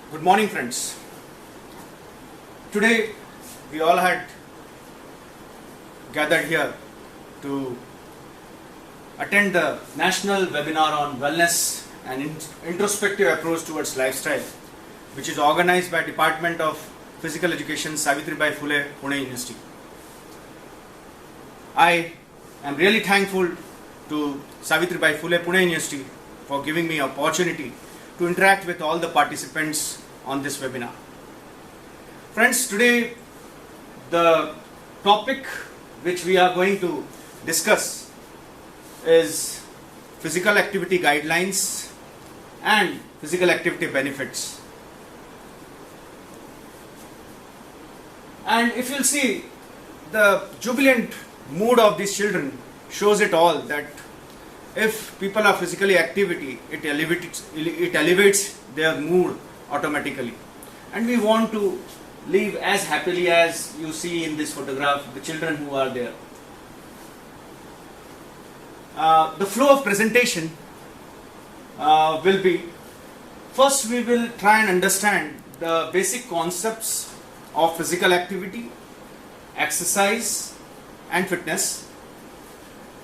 Good morning, friends. Today we all had gathered here to attend the national webinar on wellness and introspective approach towards lifestyle, which is organized by Department of Physical Education, Savitribai Phule, Pune University. I am really thankful to Savitribai Phule, Pune University for giving me opportunity to interact with all the participants on this webinar. Friends, today the topic which we are going to discuss is physical activity guidelines and physical activity benefits. And if you'll see, the jubilant mood of these children shows it all, that if people are physically activity, it elevates their mood automatically. And we want to live as happily as you see in this photograph, the children who are there. The flow of presentation will be, first we will try and understand the basic concepts of physical activity, exercise and fitness.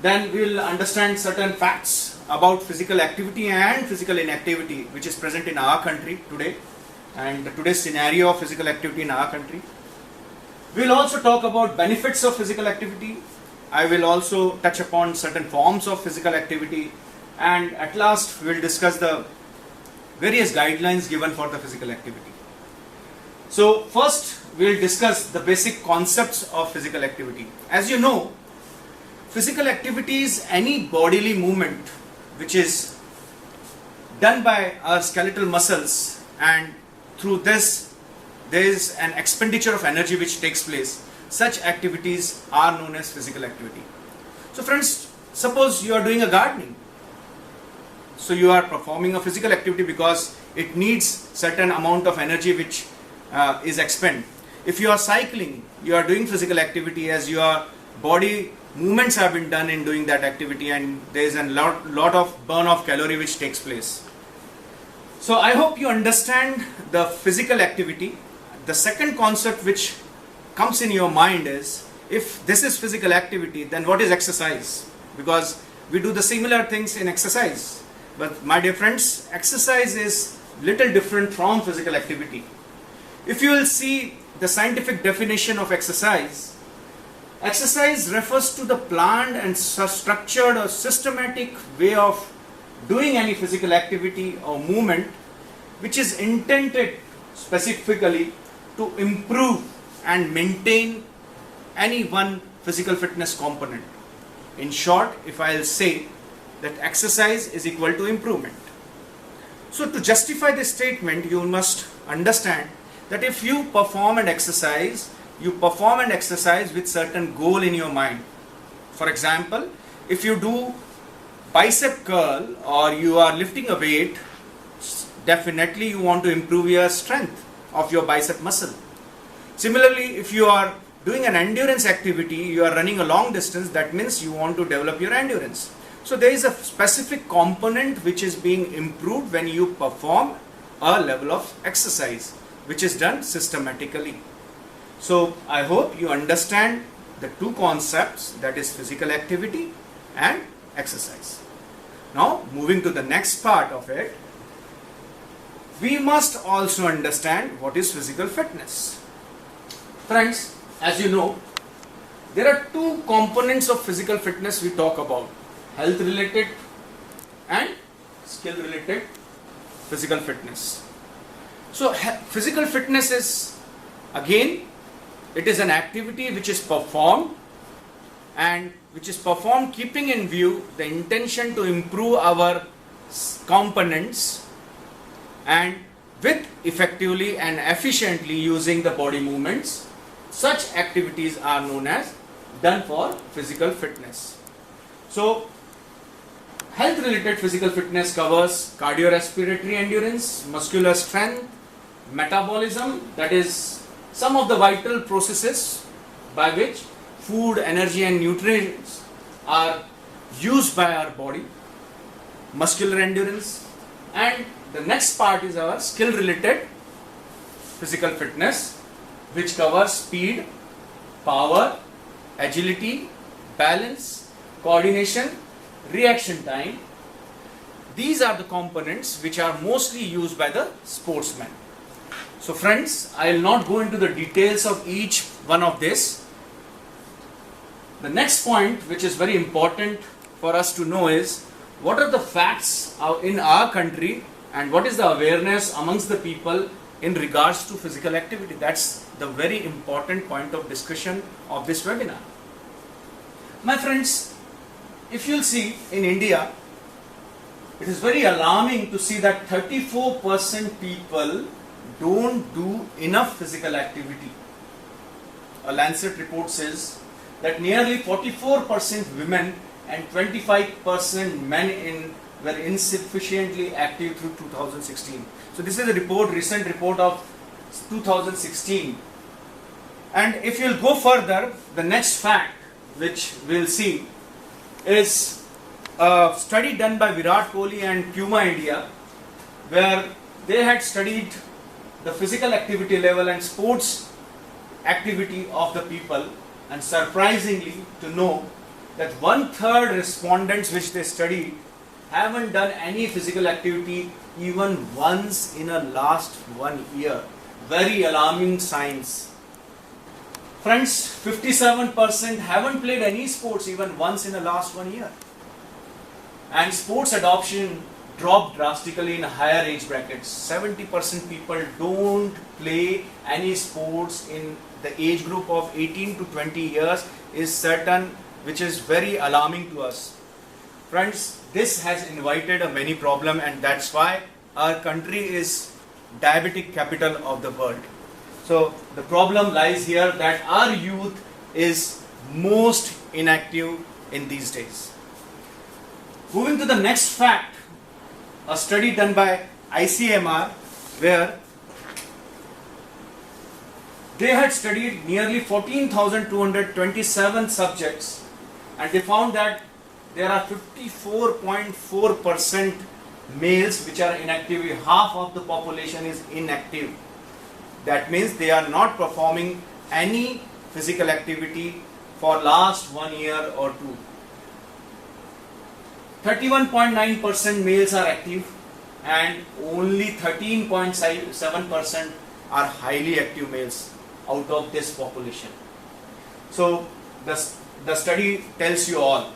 Then we will understand certain facts about physical activity and physical inactivity which is present in our country today, and today's scenario of physical activity in our country. We will also talk about benefits of physical activity. I will also touch upon certain forms of physical activity, and at last we will discuss the various guidelines given for the physical activity. So first we will discuss the basic concepts of physical activity. As you know, physical activity is any bodily movement which is done by our skeletal muscles, and through this there is an expenditure of energy which takes place. Such activities are known as physical activity. So friends, suppose you are doing a gardening. So you are performing a physical activity because it needs certain amount of energy which is expended. If you are cycling, you are doing physical activity as your body movements have been done in doing that activity, and there is a lot of burn of calorie which takes place. So I hope you understand the physical activity. The second concept which comes in your mind is, if this is physical activity, then what is exercise? Because we do the similar things in exercise. But my dear friends, exercise is little different from physical activity. If you will see the scientific definition of exercise, exercise refers to the planned and structured or systematic way of doing any physical activity or movement which is intended specifically to improve and maintain any one physical fitness component. In short, if I'll say that exercise is equal to improvement. So to justify this statement, you must understand that if you perform an exercise, you perform an exercise with certain goal in your mind. For example, if you do bicep curl or you are lifting a weight, definitely you want to improve your strength of your bicep muscle. Similarly, if you are doing an endurance activity, you are running a long distance, that means you want to develop your endurance. So there is a specific component which is being improved when you perform a level of exercise which is done systematically. So I hope you understand the two concepts, that is physical activity and exercise. Now moving to the next part of it, we must also understand what is physical fitness. Friends, as you know, there are two components of physical fitness we talk about: health related and skill related physical fitness. So physical fitness is, again, it is an activity which is performed keeping in view the intention to improve our components and with effectively and efficiently using the body movements. Such activities are known as done for physical fitness. So health related physical fitness covers cardiorespiratory endurance, muscular strength, metabolism, that is some of the vital processes by which food, energy and nutrients are used by our body, muscular endurance, and the next part is our skill related physical fitness, which covers speed, power, agility, balance, coordination, reaction time. These are the components which are mostly used by the sportsmen. So friends, I will not go into the details of each one of this. The next point which is very important for us to know is what are the facts in our country and what is the awareness amongst the people in regards to physical activity. That's the very important point of discussion of this webinar. My friends, if you'll see in India, it is very alarming to see that 34% people don't do enough physical activity. A Lancet report says that nearly 44% women and 25% men were insufficiently active through 2016. So this is a recent report of 2016. And if you'll go further, the next fact which we'll see is a study done by Virat Kohli and Puma India, where they had studied the physical activity level and sports activity of the people, and surprisingly to know that 1/3 respondents which they studied haven't done any physical activity even once in a last 1 year. Very alarming signs. Friends, 57% haven't played any sports even once in the last 1 year. And sports adoption dropped drastically in higher age brackets. 70% people don't play any sports in the age group of 18 to 20 years is certain, which is very alarming to us. Friends, this has invited a many problem, and that's why our country is diabetic capital of the world. So the problem lies here that our youth is most inactive in these days. Moving to the next fact, a study done by ICMR, where they had studied nearly 14,227 subjects, and they found that there are 54.4% males which are inactive. Half of the population is inactive. That means they are not performing any physical activity for last 1 year or two. 31.9% males are active and only 13.7% are highly active males out of this population. So the study tells you all.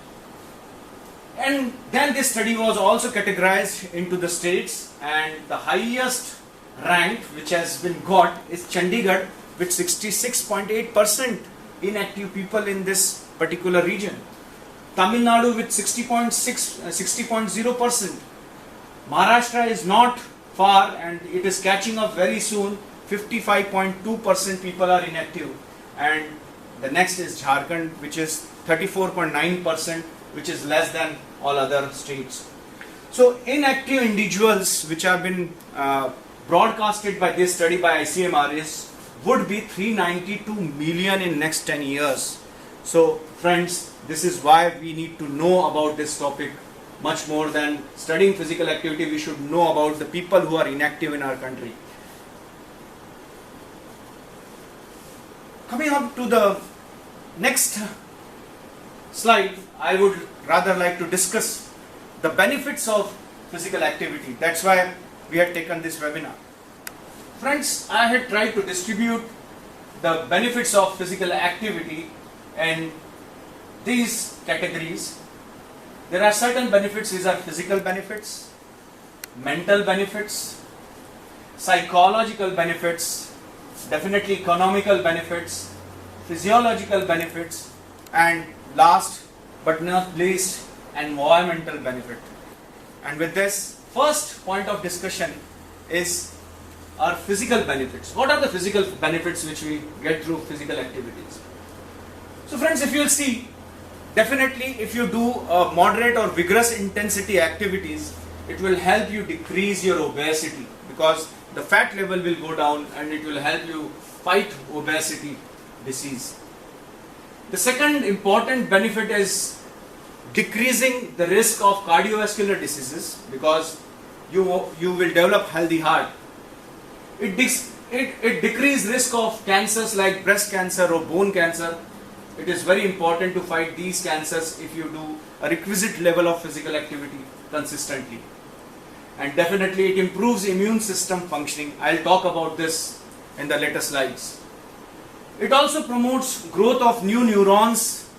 And then this study was also categorized into the states, and the highest rank which has been got is Chandigarh with 66.8% inactive people in this particular region. Tamil Nadu with 60.0%. Maharashtra is not far and it is catching up very soon. 55.2% people are inactive. And the next is Jharkhand, which is 34.9%, which is less than all other states. So inactive individuals which have been broadcasted by this study by ICMR would be 392 million in next 10 years. So friends, this is why we need to know about this topic. Much more than studying physical activity, we should know about the people who are inactive in our country. Coming up to the next slide, I would rather like to discuss the benefits of physical activity. That's why we had taken this webinar. Friends, I had tried to distribute the benefits of physical activity in these categories. There are certain benefits. These are physical benefits, mental benefits, psychological benefits, definitely economical benefits, physiological benefits, and last but not least, environmental benefit. And with this, first point of discussion is our physical benefits. What are the physical benefits which we get through physical activities? So friends, if you will see, definitely if you do moderate or vigorous intensity activities, it will help you decrease your obesity, because the fat level will go down and it will help you fight obesity disease. The second important benefit is decreasing the risk of cardiovascular diseases, because you will develop healthy heart. It it decreases risk of cancers like breast cancer or bone cancer. It is very important to fight these cancers if you do a requisite level of physical activity consistently. And definitely it improves immune system functioning. I'll talk about this in the later slides. It also promotes growth of new neurons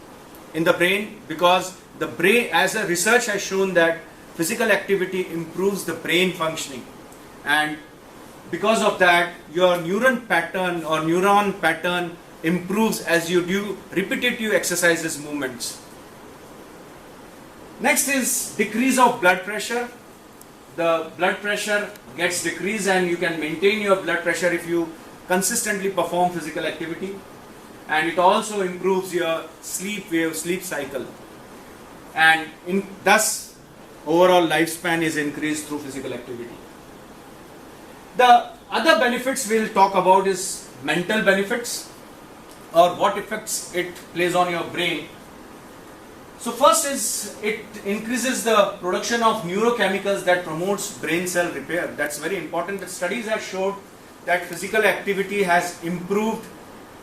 in the brain, because the brain, as a research has shown, that physical activity improves the brain functioning, and because of that your neuron pattern improves as you do repetitive exercises movements. Next is decrease of blood pressure. The blood pressure gets decreased, and you can maintain your blood pressure if you consistently perform physical activity. And it also improves your sleep cycle, and thus overall lifespan is increased through physical activity. The other benefits we'll talk about is mental benefits, or what effects it plays on your brain. So first is it increases the production of neurochemicals that promotes brain cell repair. That's very important. The studies have showed that physical activity has improved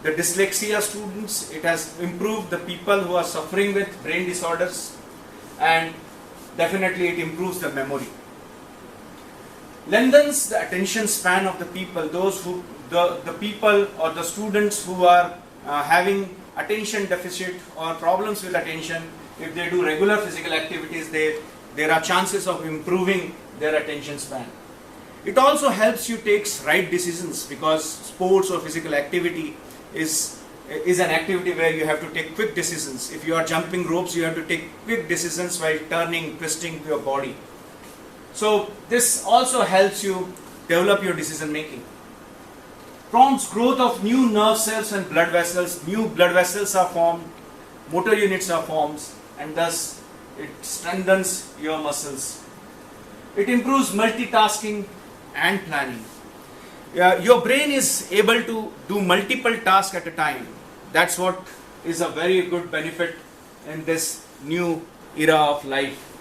the dyslexia students, it has improved the people who are suffering with brain disorders, and definitely it improves the memory. Lengthens the attention span of the people, those who, the people or the students who are having attention deficit or problems with attention. If they do regular physical activities, there are chances of improving their attention span. It also helps you take right decisions, because sports or physical activity is an activity where you have to take quick decisions. If you are jumping ropes, you have to take quick decisions while turning, twisting your body. So this also helps you develop your decision making. Prompts growth of new nerve cells and blood vessels. New blood vessels are formed, motor units are formed, and thus it strengthens your muscles. It improves multitasking and planning. Your brain is able to do multiple tasks at a time. That's what is a very good benefit in this new era of life.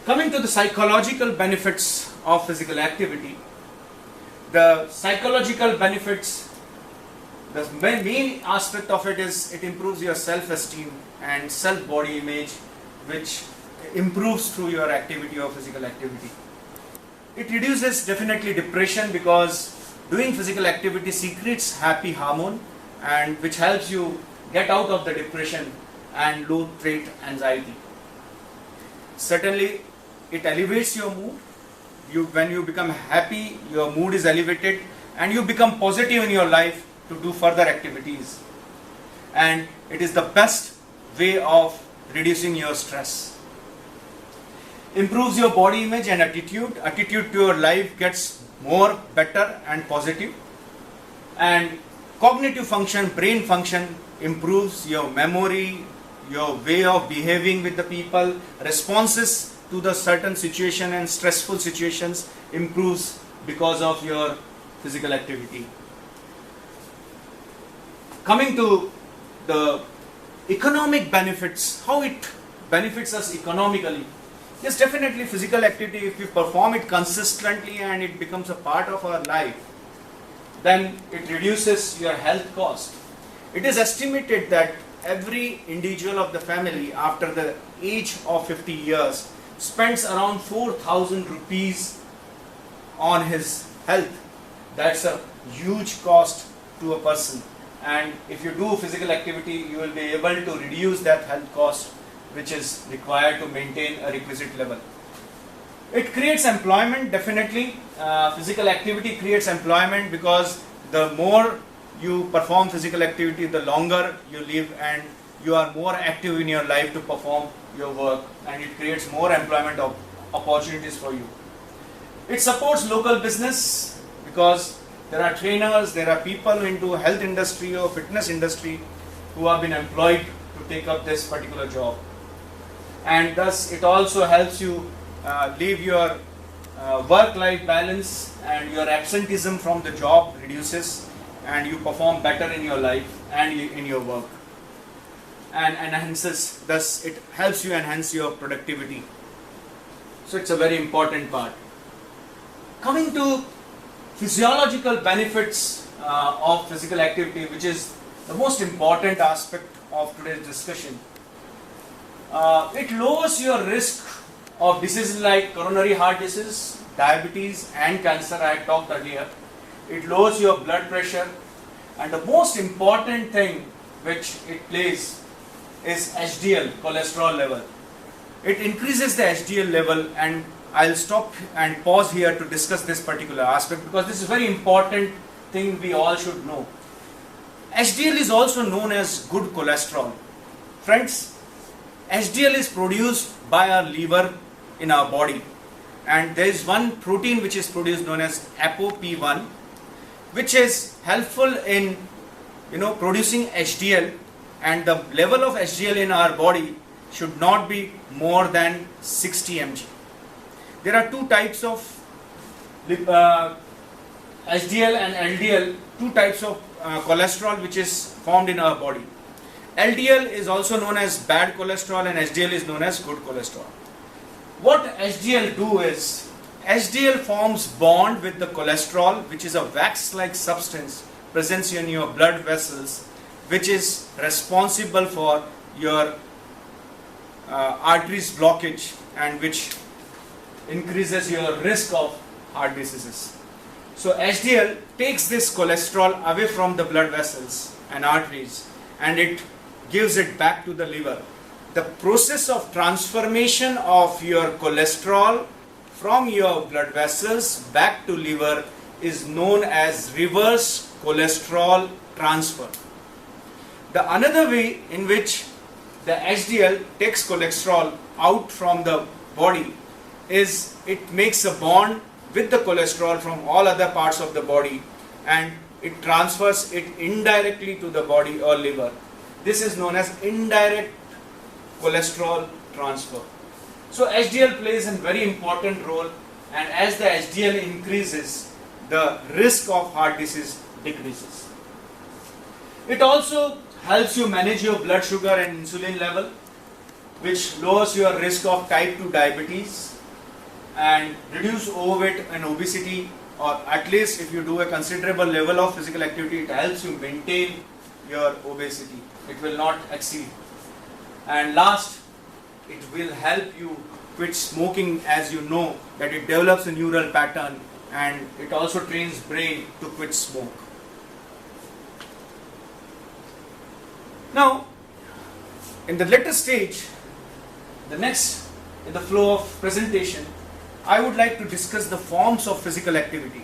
Coming to the psychological benefits of physical activity. The psychological benefits, the main aspect of it is it improves your self-esteem and self-body image, which improves through your activity or physical activity. It reduces definitely depression, because doing physical activity secretes happy hormone, and which helps you get out of the depression and low trait anxiety. Certainly it elevates your mood. When you become happy, your mood is elevated and you become positive in your life to do further activities, and it is the best way of reducing your stress. Improves your body image and attitude. Attitude to your life gets more better and positive. And cognitive function, brain function improves. Your memory, your way of behaving with the people, responses to the certain situation and stressful situations improves because of your physical activity. Coming to the economic benefits, how it benefits us economically. Yes, definitely physical activity, if we perform it consistently and it becomes a part of our life, then it reduces your health cost. It is estimated that every individual of the family after the age of 50 years spends around 4,000 rupees on his health. That's a huge cost to a person, and if you do physical activity, you will be able to reduce that health cost, which is required to maintain a requisite level. It creates employment, definitely. Physical activity creates employment, because the more you perform physical activity, the longer you live and you are more active in your life to perform your work, and it creates more employment opportunities for you. It supports local business, because there are trainers, there are people into health industry or fitness industry who have been employed to take up this particular job. And thus it also helps you leave your work-life balance, and your absenteeism from the job reduces, and you perform better in your life and in your work, and enhances, thus it helps you enhance your productivity. So it's a very important part. Coming to physiological benefits of physical activity, which is the most important aspect of today's discussion. It lowers your risk of diseases like coronary heart disease, diabetes and cancer. I had talked earlier. It lowers your blood pressure, and the most important thing which it plays is HDL, cholesterol level. It increases the HDL level, and I'll stop and pause here to discuss this particular aspect because this is a very important thing we all should know. HDL is also known as good cholesterol. Friends, HDL is produced by our liver in our body, and there is one protein which is produced known as ApoP1, which is helpful in producing HDL, and the level of HDL in our body should not be more than 60 mg. There are two types of HDL and LDL, two types of cholesterol which is formed in our body. LDL is also known as bad cholesterol and HDL is known as good cholesterol. What HDL do is, HDL forms bond with the cholesterol, which is a wax-like substance present in your blood vessels, which is responsible for your arteries blockage and which increases your risk of heart diseases. So HDL takes this cholesterol away from the blood vessels and arteries, and it gives it back to the liver. The process of transformation of your cholesterol from your blood vessels back to liver is known as reverse cholesterol transfer. The another way in which the HDL takes cholesterol out from the body is it makes a bond with the cholesterol from all other parts of the body, and it transfers it indirectly to the body or liver. This is known as indirect cholesterol transfer. So HDL plays a very important role, and as the HDL increases, the risk of heart disease decreases. It also helps you manage your blood sugar and insulin level, which lowers your risk of type 2 diabetes and reduce overweight and obesity, or at least if you do a considerable level of physical activity, it helps you maintain your obesity. It will not exceed. And last, it will help you quit smoking, as you know that it develops a neural pattern, and it also trains brain to quit smoke. Now, in the later stage, the next in the flow of presentation, I would like to discuss the forms of physical activity.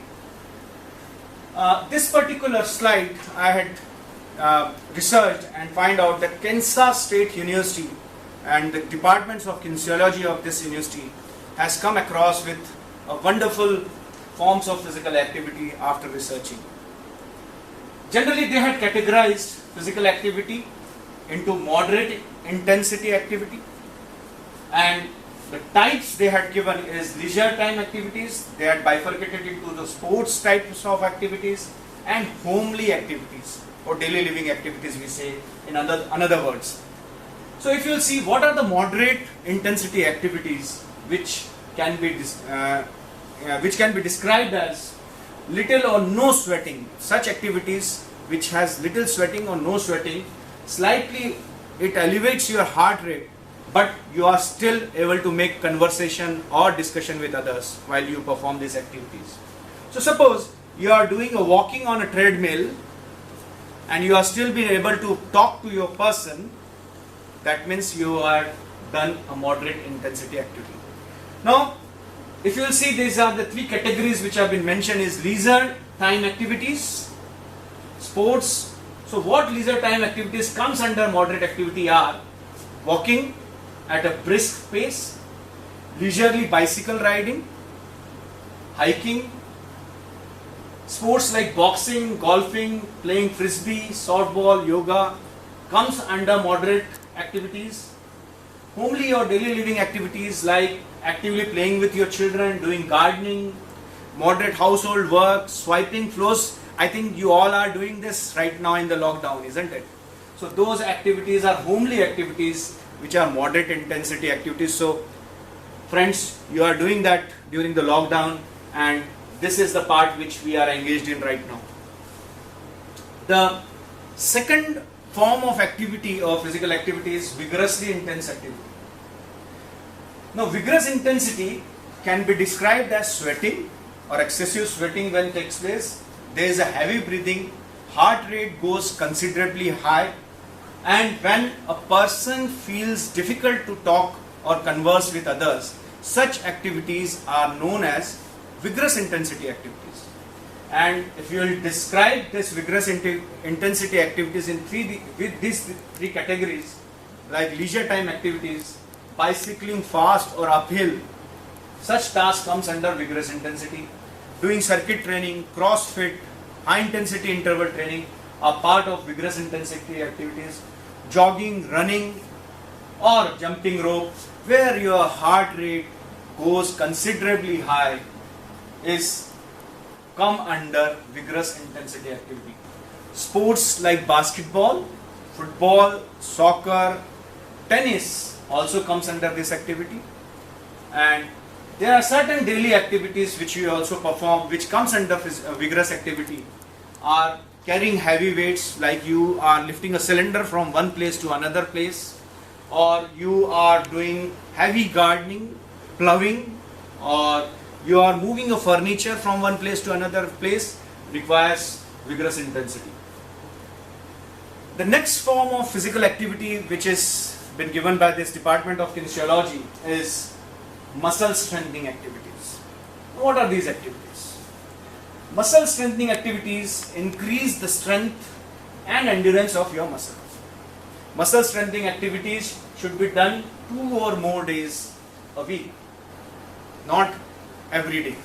This particular slide I had researched and find out that Kansas State University and the departments of kinesiology of this university has come across with a wonderful forms of physical activity after researching. Generally, they had categorized physical activity into moderate intensity activity, and the types they had given is leisure time activities. They had bifurcated into the sports types of activities and homely activities, or daily living activities we say in another words. So if you will see, what are the moderate intensity activities which can be described as little or no sweating. Such activities which has little sweating or no sweating, slightly it elevates your heart rate, but you are still able to make conversation or discussion with others while you perform these activities. So suppose you are doing a walking on a treadmill and you are still being able to talk to your person, that means you are done a moderate intensity activity. Now, if you will see, these are the three categories which have been mentioned is leisure time activities, sports. So what leisure time activities comes under moderate activity are walking at a brisk pace, leisurely bicycle riding, hiking, sports like boxing, golfing, playing frisbee, softball, yoga comes under moderate activities. Homely or daily living activities like actively playing with your children, doing gardening, moderate household work, swiping floors. I think you all are doing this right now in the lockdown, isn't it? So those activities are homely activities which are moderate intensity activities. So friends, you are doing that during the lockdown, and this is the part which we are engaged in right now. The second form of activity or physical activity is vigorously intense activity. Now, vigorous intensity can be described as sweating or excessive sweating when it takes place. There is a heavy breathing, heart rate goes considerably high, and when a person feels difficult to talk or converse with others, such activities are known as vigorous intensity activities. And if you will describe this vigorous intensity activities in these three categories, like leisure time activities, bicycling fast or uphill, such task comes under vigorous intensity. Doing circuit training, CrossFit, high intensity interval training are part of vigorous intensity activities. Jogging, running or jumping rope, where your heart rate goes considerably high, is come under vigorous intensity activity. Sports like basketball, football, soccer, tennis also comes under this activity. And there are certain daily activities which we also perform which comes under vigorous activity, are carrying heavy weights, like you are lifting a cylinder from one place to another place, or you are doing heavy gardening, ploughing, or you are moving a furniture from one place to another place, requires vigorous intensity. The next form of physical activity which is been given by this Department of Kinesiology is muscle strengthening activities. What are these activities? Muscle strengthening activities increase the strength and endurance of your muscle. Muscle strengthening activities should be done 2 or more days a week, not every day.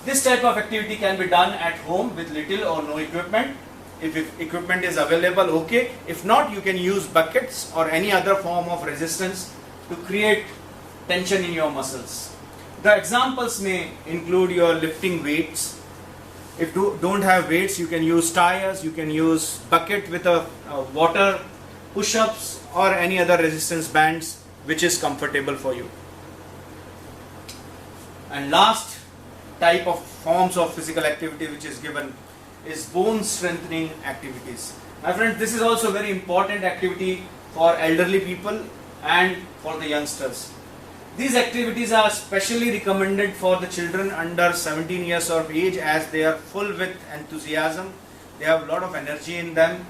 This type of activity can be done at home with little or no equipment. If equipment is available, okay. If not, you can use buckets or any other form of resistance to create tension in your muscles. The examples may include your lifting weights. If you don't have weights, you can use tires, you can use bucket with a water, push-ups or any other resistance bands which is comfortable for you. And last type of forms of physical activity which is given is bone strengthening activities. My friends, this is also very important activity for elderly people and for the youngsters. These activities are specially recommended for the children under 17 years of age, as they are full with enthusiasm, they have a lot of energy in them,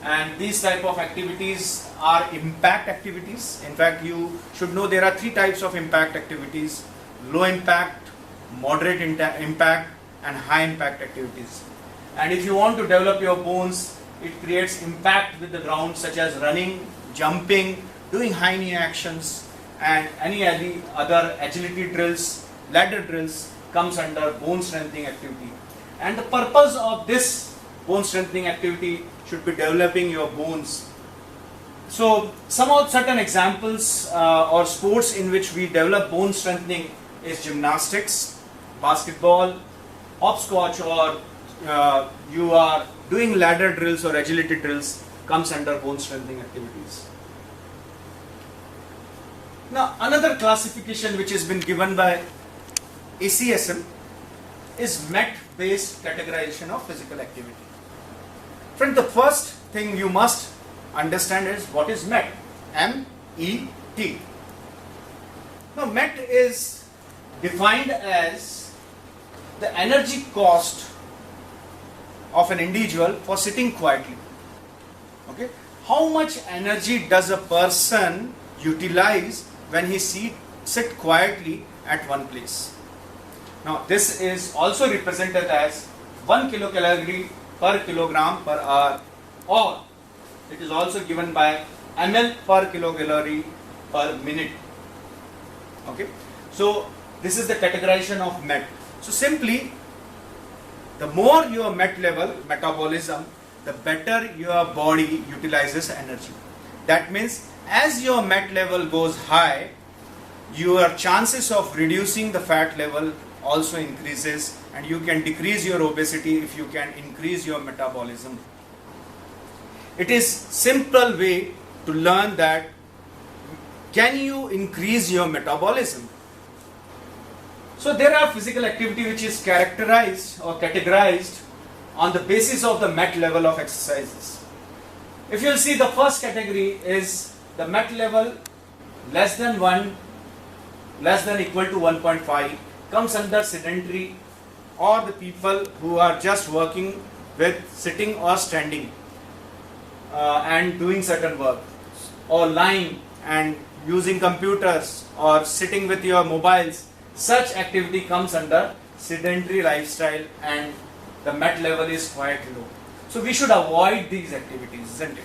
and these type of activities are impact activities. In fact, you should know there are 3 types of impact activities: low impact, moderate impact and high impact activities. And if you want to develop your bones, it creates impact with the ground, such as running, jumping, doing high knee actions, and any other agility drills, ladder drills comes under bone strengthening activity. And the purpose of this bone strengthening activity should be developing your bones. So some of certain examples or sports in which we develop bone strengthening is gymnastics, basketball, hopscotch, or you are doing ladder drills or agility drills comes under bone strengthening activities. Now, another classification which has been given by ACSM is MET-based categorization of physical activity. Friend, the first thing you must understand is what is MET. M-E-T. Now, MET is defined as the energy cost of an individual for sitting quietly. Okay, how much energy does a person utilize when he sit quietly at one place? Now, this is also represented as 1 kilocalorie per kilogram per hour, or it is also given by ml per kilocalorie per minute. Okay, so this is the categorization of MET. So simply, the more your MET level, metabolism, the better your body utilizes energy. That means as your MET level goes high, your chances of reducing the fat level also increases, and you can decrease your obesity if you can increase your metabolism. It is simple way to learn that can you increase your metabolism. So there are physical activity which is characterized or categorized on the basis of the MET level of exercises. If you'll see, the first category is the MET level less than 1, less than equal to 1.5, comes under sedentary, or the people who are just working with sitting or standing and doing certain work, or lying and using computers or sitting with your mobiles. Such activity comes under sedentary lifestyle and the MET level is quite low. So we should avoid these activities, isn't it?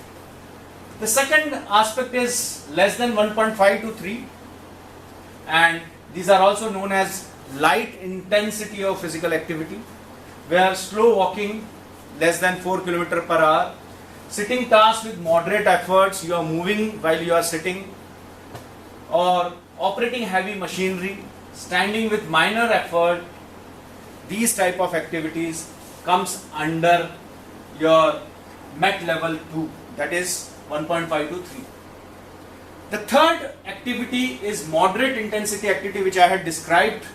The second aspect is less than 1.5 to 3, and these are also known as light intensity of physical activity, where slow walking less than 4 km per hour, sitting tasks with moderate efforts, you are moving while you are sitting, or operating heavy machinery, standing with minor effort. These type of activities comes under your MET level 2, that is 1.5 to 3. The third activity is moderate intensity activity, which I had described,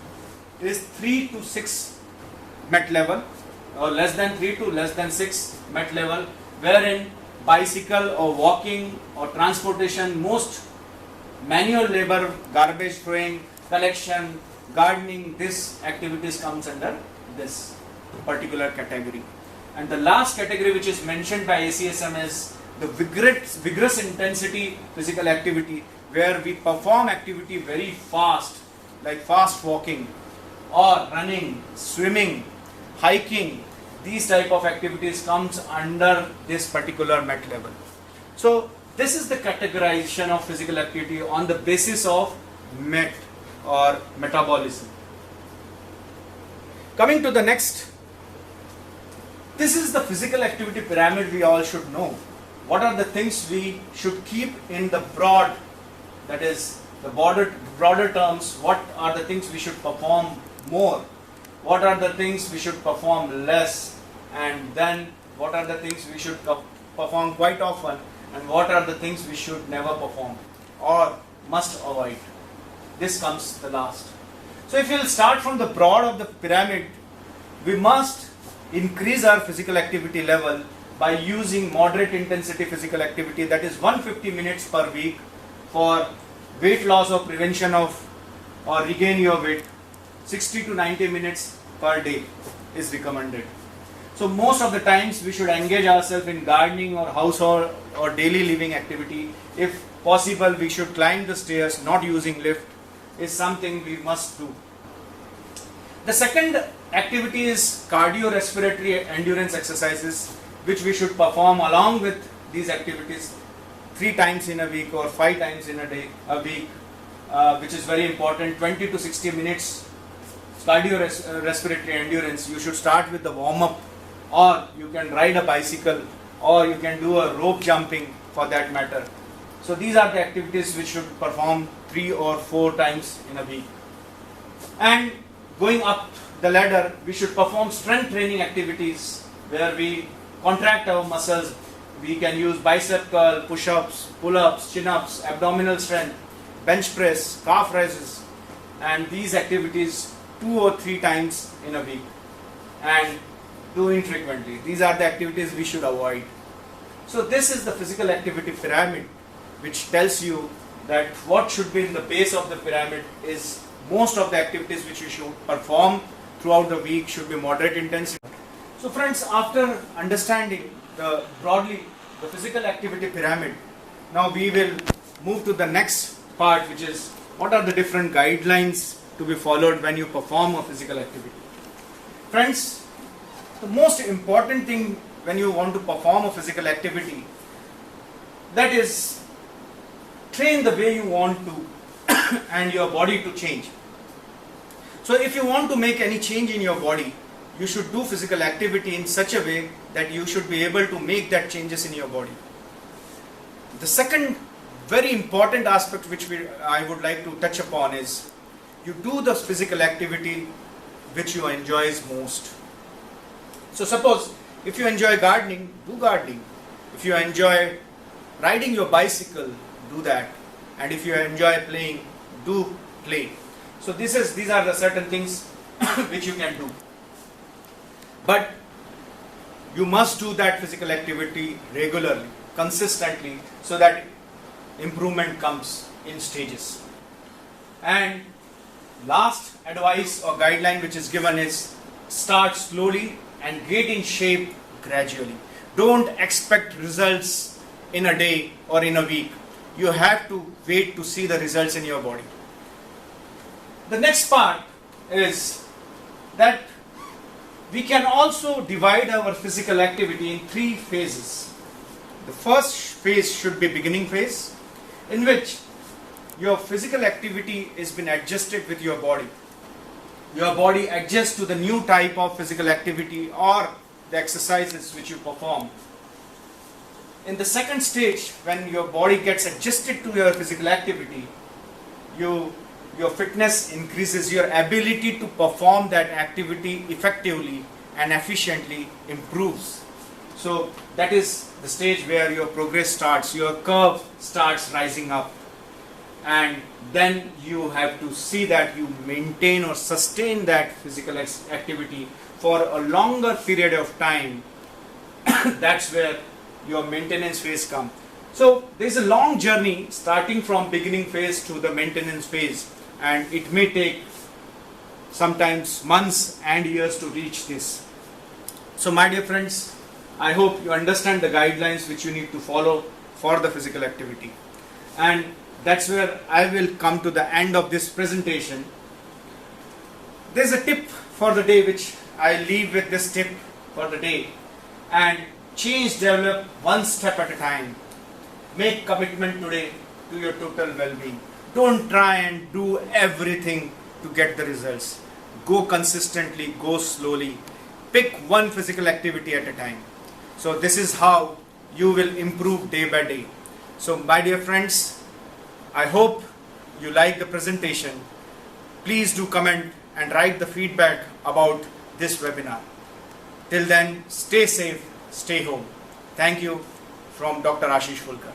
is 3 to 6 MET level, or less than 3 to less than 6 MET level, wherein bicycle or walking or transportation, most manual labor, garbage throwing, collection, gardening, this activities comes under this particular category. And the last category which is mentioned by ACSM is the vigorous intensity physical activity, where we perform activity very fast, like fast walking or running, swimming, hiking. These type of activities comes under this particular MET level. So this is the categorization of physical activity on the basis of MET or metabolism. Coming to the next, this is the physical activity pyramid we all should know. What are the things we should keep in the broad, that is the broader terms? What are the things we should perform more? What are the things we should perform less? And then what are the things we should perform quite often? And what are the things we should never perform or must avoid? This comes the last. So if we'll start from the broad of the pyramid, we must increase our physical activity level by using moderate intensity physical activity, that is 150 minutes per week for weight loss or prevention of or regain your weight. 60 to 90 minutes per day is recommended. So most of the times we should engage ourselves in gardening or household or daily living activity. If possible, we should climb the stairs, not using lift, is something we must do. The second activity is cardiorespiratory endurance exercises, which we should perform along with these activities 3 times in a week or 5 times in a week, which is very important. 20 to 60 minutes cardiorespiratory endurance. You should start with the warm-up, or you can ride a bicycle, or you can do a rope jumping for that matter. So these are the activities which should perform 3 or 4 times in a week. And going up the ladder, we should perform strength training activities where we contract our muscles. We can use bicep curl, push-ups, pull-ups, chin-ups, abdominal strength, bench press, calf raises, and these activities 2 or 3 times in a week, and do infrequently. These are the activities we should avoid. So this is the physical activity pyramid, which tells you that what should be in the base of the pyramid is most of the activities which we should perform throughout the week should be moderate intensity. So friends, after understanding broadly the physical activity pyramid, now we will move to the next part, which is what are the different guidelines to be followed when you perform a physical activity. Friends, the most important thing when you want to perform a physical activity, that is train the way you want to and your body to change. So if you want to make any change in your body, you should do physical activity in such a way that you should be able to make that changes in your body. The second very important aspect which I would like to touch upon is you do the physical activity which you enjoy most. So suppose if you enjoy gardening, do gardening. If you enjoy riding your bicycle, do that. And if you enjoy playing, do play. So these are the certain things which you can do. But you must do that physical activity regularly, consistently, so that improvement comes in stages. And last advice or guideline which is given is start slowly and get in shape gradually. Don't expect results in a day or in a week. You have to wait to see the results in your body. The next part is that we can also divide our physical activity in 3 phases. The first phase should be beginning phase, in which your physical activity has been adjusted with your body. Your body adjusts to the new type of physical activity or the exercises which you perform. In the second stage, when your body gets adjusted to your physical activity, your fitness increases, your ability to perform that activity effectively and efficiently improves. So that is the stage where your progress starts, your curve starts rising up, and then you have to see that you maintain or sustain that physical activity for a longer period of time. That's where your maintenance phase comes. So there is a long journey starting from beginning phase to the maintenance phase, and it may take sometimes months and years to reach this. So my dear friends, I hope you understand the guidelines which you need to follow for the physical activity. And that's where I will come to the end of this presentation. There's a tip for the day which I leave with this tip for the day. And change develop one step at a time. Make commitment today to your total well-being. Don't try and do everything to get the results. Go consistently, go slowly. Pick one physical activity at a time. So this is how you will improve day by day. So my dear friends, I hope you like the presentation. Please do comment and write the feedback about this webinar. Till then, stay safe, stay home. Thank you from Dr. Ashish Fulkar.